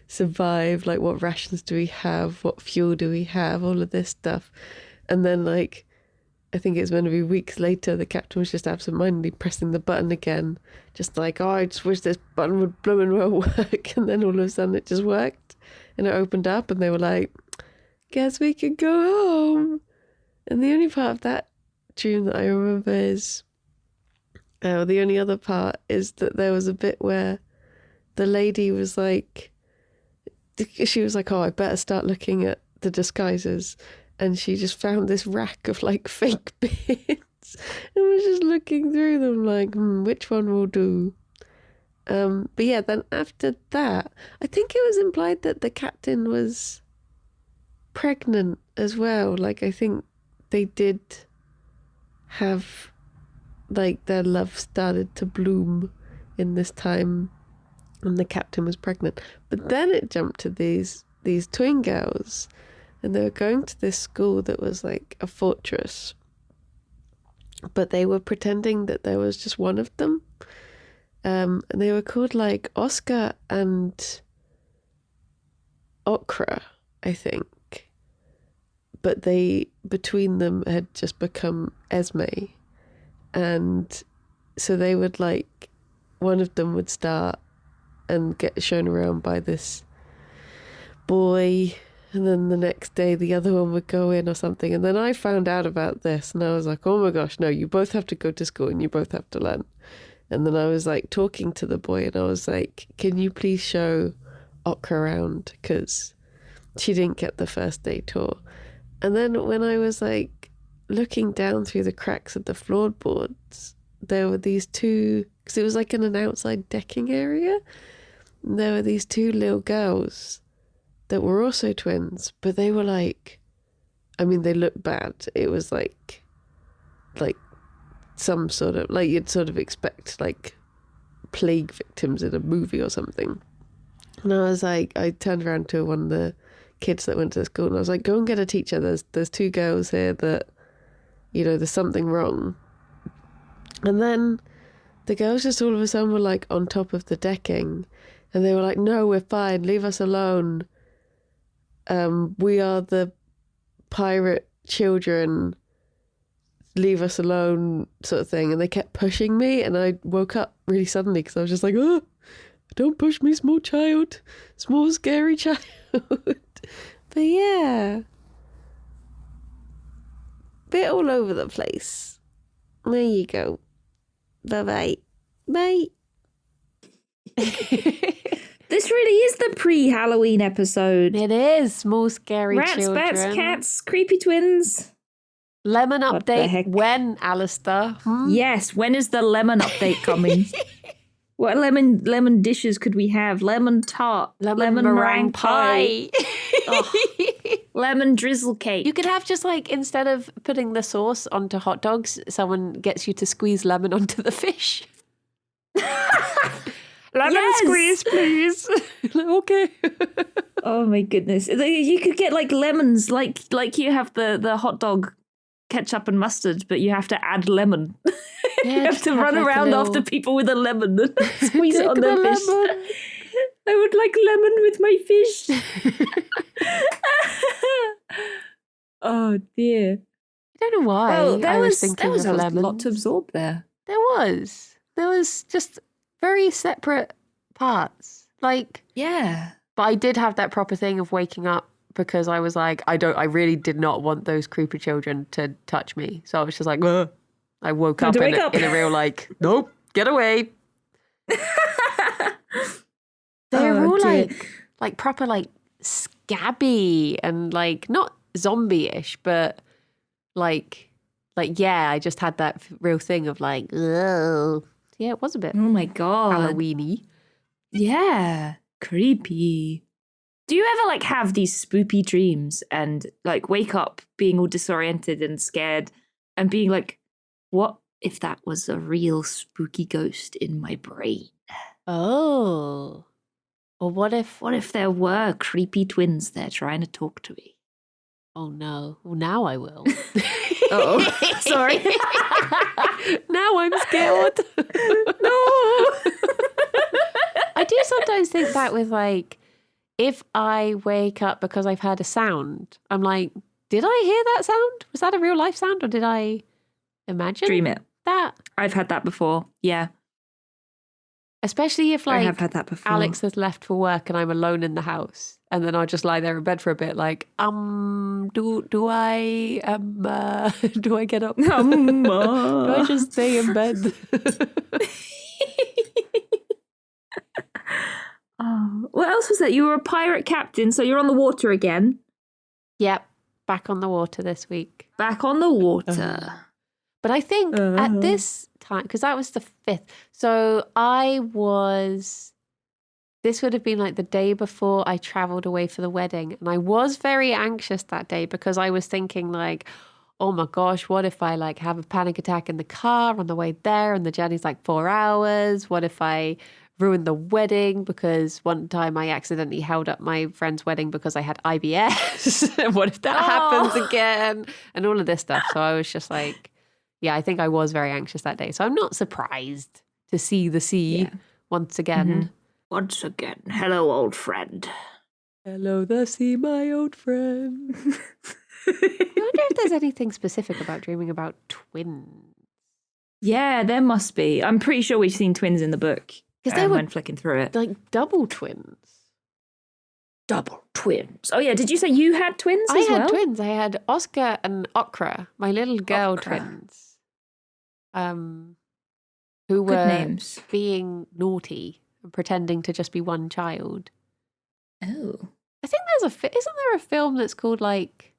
survive, like what rations do we have, what fuel do we have, all of this stuff. And then like, I think it's meant to be weeks later, the captain was just absentmindedly pressing the button again, just like, oh, I just wish this button would blooming well work. And then all of a sudden it just worked, and it opened up, and they were like, guess we can go home. And the only part of that dream that I remember is, the only other part is that there was a bit where the lady was like, she was like, oh, I better start looking at the disguises. And she just found this rack of like fake beards and was just looking through them like, which one will do? But yeah, then after that, I think it was implied that the captain was pregnant as well. Like, I think they did have, like, their love started to bloom in this time, and the captain was pregnant. But then it jumped to these twin girls, and they were going to this school that was like a fortress, but they were pretending that there was just one of them. And they were called like Oscar and Okra, I think. But they, between them, had just become Esme. And so they would like, one of them would start and get shown around by this boy, and then the next day the other one would go in or something. And then I found out about this, and I was like, oh my gosh, no, you both have to go to school and you both have to learn. And then I was like talking to the boy, and I was like, can you please show Okra around, because she didn't get the first day tour. And then when I was like looking down through the cracks of the floorboards, there were these two, because it was like in an outside decking area, there were these two little girls that were also twins, but they were like, I mean, they looked bad. It was like some sort of, like you'd sort of expect like plague victims in a movie or something. And I was like, I turned around to one of the kids that went to school and I was like, go and get a teacher. There's two girls here that, there's something wrong. And then the girls just all of a sudden were like on top of the decking and they were like, no, we're fine. Leave us alone. We are the pirate children. Leave us alone, sort of thing. And they kept pushing me and I woke up really suddenly because I was just like, oh, don't push me, small child. Small, scary child. But yeah. Bit all over the place. There you go. Bye-bye. Bye. This really is the pre-Halloween episode. It is. Small, scary Rats, children. bats, cats, creepy twins. Lemon What the update. heck? When, Alistair? Yes, when is the lemon update coming? What lemon dishes could we have? Lemon tart, Lemon meringue pie. lemon drizzle cake. You could have just like, instead of putting the sauce onto hot dogs, someone gets you to squeeze lemon onto the fish. Lemon squeeze, please. Okay. Oh my goodness. You could get like lemons, like you have the hot dog ketchup and mustard, but you have to add lemon. Yeah, you have just to have run like a around little- after people with a lemon and squeeze it Take on their the fish. lemon. I would like lemon with my fish. Oh dear. I don't know why I was thinking there was of a lemons. lot to absorb there. There was just very separate parts. Like, Yeah. but I did have that proper thing of waking up because I was like, I really did not want those creepy children to touch me. So I was just like, ugh. I woke Time up to in wake a, up. in a real like, nope, get away. They're Oh, all dear. like proper like scabby and like not zombie-ish, but like yeah, I just had that real thing of like, ugh. Yeah, it was a bit Oh my god. Halloween-y. Yeah. Creepy. Do you ever like have these spoopy dreams and like wake up being all disoriented and scared and being like, what if that was a real spooky ghost in my brain? Oh. Or what if there were creepy twins there trying to talk to me? Oh no. Well, now I will. Oh, sorry. Now I'm scared. No. I do sometimes think that with like, if I wake up because I've heard a sound, I'm like, did I hear that sound? Was that a real life sound or did I imagine Dream it. that? I've had that before. Yeah. Especially if I like have had that before. Alex has left for work and I'm alone in the house, and then I'll just lie there in bed for a bit, like, do I do I get up? Do I just stay in bed? Oh, what else was that? You were a pirate captain, so you're on the water again. Yep, back on the water this week. Back on the water. But I think at this time, because that was the 5th, so this would have been like the day before I travelled away for the wedding. And I was very anxious that day because I was thinking like, oh my gosh, what if I like have a panic attack in the car on the way there and the journey's like 4 hours? What if I ruin the wedding? Because one time I accidentally held up my friend's wedding because I had IBS. What if that happens again? And all of this stuff. So I was just like, yeah, I think I was very anxious that day. So I'm not surprised to see the sea once again. Mm-hmm. Once again, hello, old friend. Hello, the sea, my old friend. I wonder if there's anything specific about dreaming about twins. Yeah, there must be. I'm pretty sure we've seen twins in the book. Because they were when flicking through it. like double twins. Double twins. Oh yeah, did you say you had twins I as well? had twins. I had Oscar and Okra, my little girl Okra. twins. Who Good were names. being naughty and pretending to just be one child. Oh. I think isn't there a film that's called like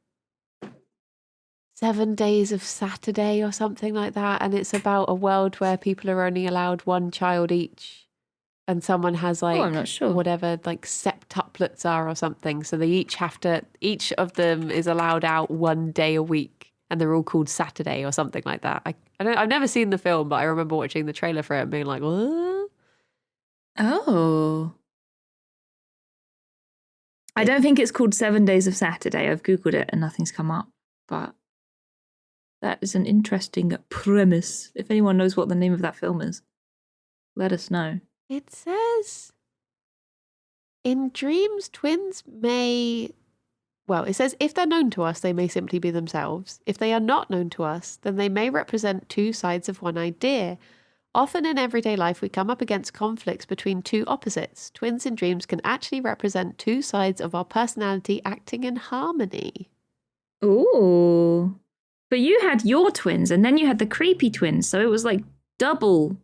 7 Days of Saturday or something like that, and it's about a world where people are only allowed one child each, and someone has like I'm not sure. whatever like septuplets are or something. So they each of them is allowed out 1 day a week, and they're all called Saturday or something like that. I've never seen the film, but I remember watching the trailer for it and being like, what? Oh. I don't think it's called 7 Days of Saturday. I've Googled it and nothing's come up, but that is an interesting premise. If anyone knows what the name of that film is, let us know. It says, in dreams, twins may... Well, it says, if they're known to us, they may simply be themselves. If they are not known to us, then they may represent two sides of one idea. Often in everyday life, we come up against conflicts between two opposites. Twins in dreams can actually represent two sides of our personality acting in harmony. Ooh. But you had your twins, and then you had the creepy twins, so it was like double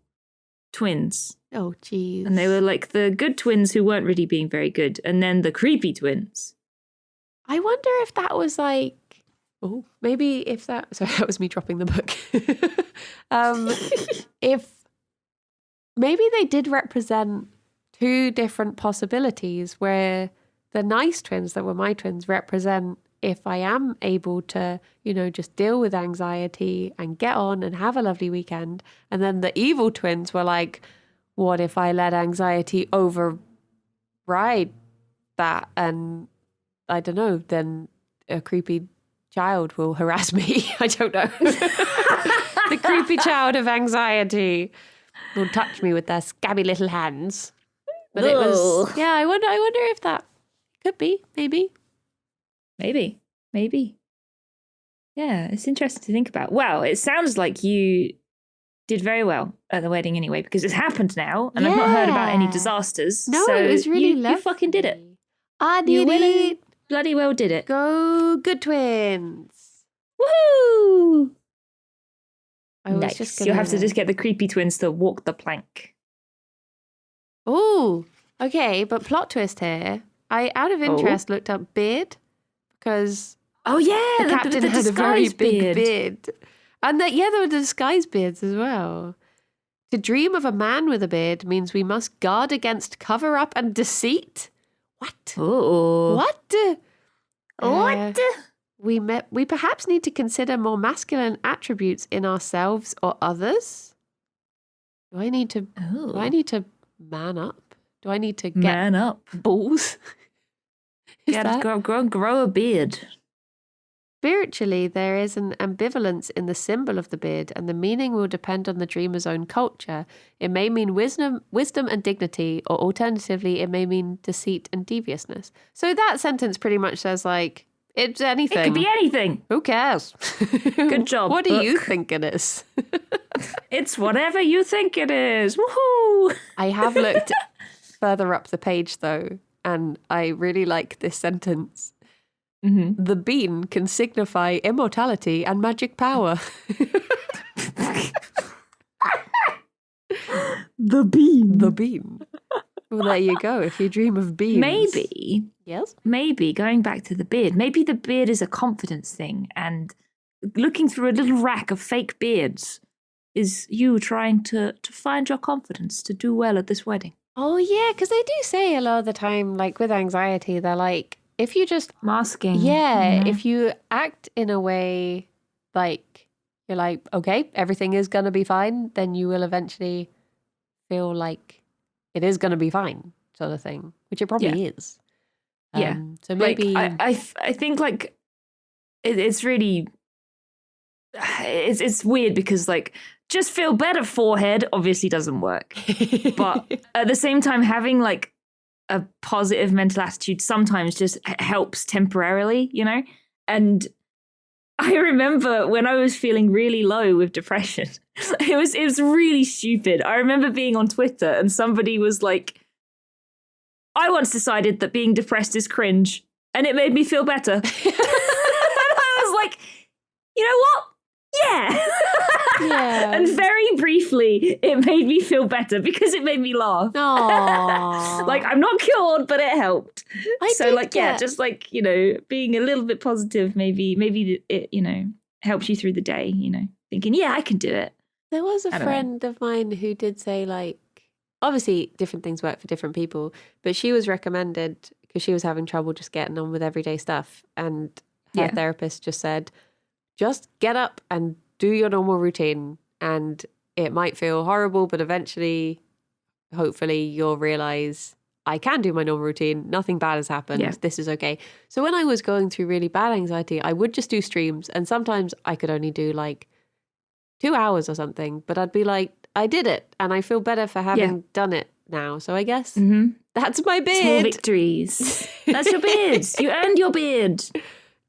twins. Oh, jeez. And they were like the good twins who weren't really being very good, and then the creepy twins. I wonder if that was like... Oh, maybe if that... Sorry, that was me dropping the book. If maybe they did represent two different possibilities, where the nice twins that were my twins represent if I am able to, just deal with anxiety and get on and have a lovely weekend. And then the evil twins were like, what if I let anxiety override that? And I don't know, then a creepy child will harass me. I don't know. The creepy child of anxiety will touch me with their scabby little hands. But it was, I wonder if that could be, maybe. Maybe. Yeah, it's interesting to think about. Well, it sounds like you did very well at the wedding anyway, because it's happened now, and I've not heard about any disasters. No, so it was really lovely. You fucking did it. I did it. Bloody well did it. Go good twins. Woohoo! Nice. You'll have to just get the creepy twins to walk the plank. Oh, okay, but plot twist here. I, out of interest, looked up beard, because the captain had a very big beard. And there were the disguise beards as well. To dream of a man with a beard means we must guard against cover-up and deceit. What? Oh. What? What? We perhaps need to consider more masculine attributes in ourselves or others. Do I need to man up? Do I need to get man up? Balls? Grow a beard. Spiritually, there is an ambivalence in the symbol of the beard, and the meaning will depend on the dreamer's own culture. It may mean wisdom and dignity, or alternatively, it may mean deceit and deviousness. So that sentence pretty much says, like, it's anything. It could be anything. Who cares? Good job. What do you think it is? It's whatever you think it is. Woohoo! I have looked further up the page, though, and I really like this sentence. Mm-hmm. The bean can signify immortality and magic power. The bean. The bean. Well, there you go. If you dream of beans. Maybe. Yes? Maybe, going back to the beard, maybe the beard is a confidence thing, and looking through a little rack of fake beards is you trying to find your confidence to do well at this wedding. Oh, yeah, because they do say a lot of the time, like with anxiety, they're like, if you just... Masking. Yeah, if you act in a way like you're like, okay, everything is going to be fine, then you will eventually feel like it is going to be fine, sort of thing, which it probably is. Yeah. So maybe... Like, I think, like, it's really... It's weird because, like, just feel better forehead obviously doesn't work. But at the same time, having, like, a positive mental attitude sometimes just helps temporarily, And I remember when I was feeling really low with depression, it was really stupid. I remember being on Twitter and somebody was like, I once decided that being depressed is cringe, and it made me feel better. And I was like, you know what? Yeah. And very briefly, it made me feel better because it made me laugh. Aww. Like, I'm not cured, but it helped. Just like, being a little bit positive, maybe it, helps you through the day, thinking, yeah, I can do it. There was a friend of mine who did say, like, obviously different things work for different people, but she was recommended because she was having trouble just getting on with everyday stuff. And her therapist just said, just get up and do your normal routine. And it might feel horrible, but eventually, hopefully, you'll realize I can do my normal routine. Nothing bad has happened. Yeah. This is okay. So when I was going through really bad anxiety, I would just do streams. And sometimes I could only do like 2 hours or something. But I'd be like, I did it. And I feel better for having done it now. So I guess that's my beard. Small victories. That's your beard. You earned your beard.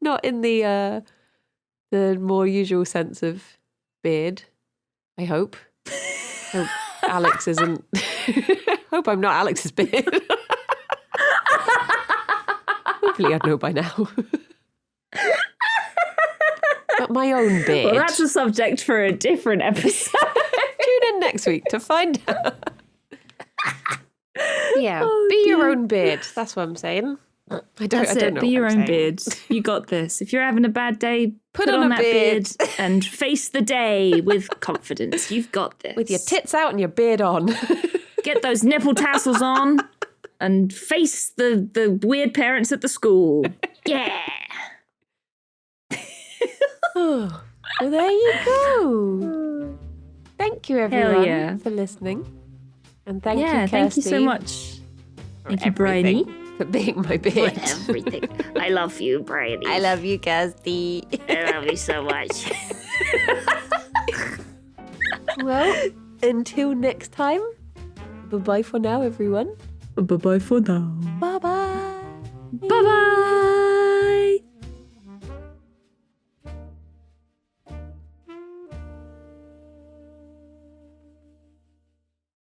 Not in the more usual sense of beard, I hope. Hope Alex isn't... hope I'm not Alex's beard. Hopefully I'd know by now. But my own beard. Well, that's a subject for a different episode. Tune in next week to find out. Yeah, be your own beard. That's what I'm saying. I don't know. Be your what own I'm saying. beard. You got this. If you're having a bad day, put on a that beard. beard and face the day with confidence. You've got this. With your tits out and your beard on. Get those nipple tassels on and face the weird parents at the school. Yeah. Oh, well, there you go. Thank you, everyone, for listening. And thank you, Kirsty. Thank you so much. Thank you, Briony. For being my beard. Everything. I love you, Briony. I love you, Kirsty. I love you so much. Well, until next time, bye-bye for now, everyone. Bye-bye for now. Bye-bye. Bye-bye.